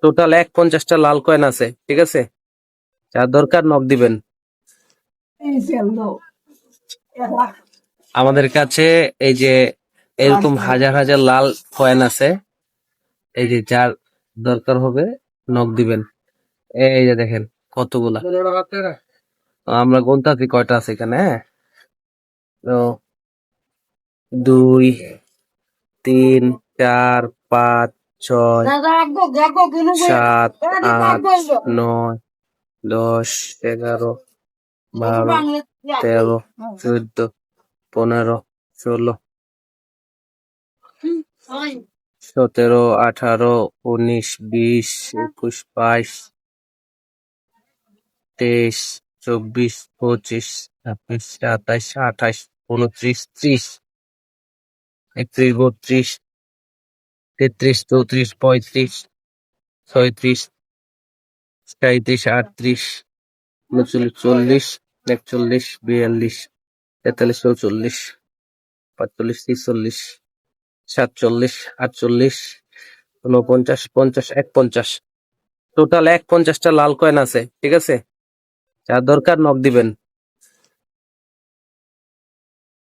Total 50টা লাল coin আছে, ঠিক আছে? যার দরকার নক দিবেন। আমাদের কাছে এই যে এরকম হাজার হাজার লাল কয়েন আছে, এই যে যার দরকার হবে নক দিবেন। এই যে দেখেন কতগুলা, আমরা গুনতাছি কয়টা আছে এখানে। হ্যাঁ, তো 2 3 4 5 6 7 8 9 10 11 12 13 14 15 16 17 18 19 20 21 22 23 24 25 26 27 28 29 30 31 32 33 34 35 36 37 38 39 40 41 42 43 44 45 46 47 48 49 50 51। টোটাল 50টা লাল কয়েন আছে, ঠিক আছে? যার দরকার নক দিবেন।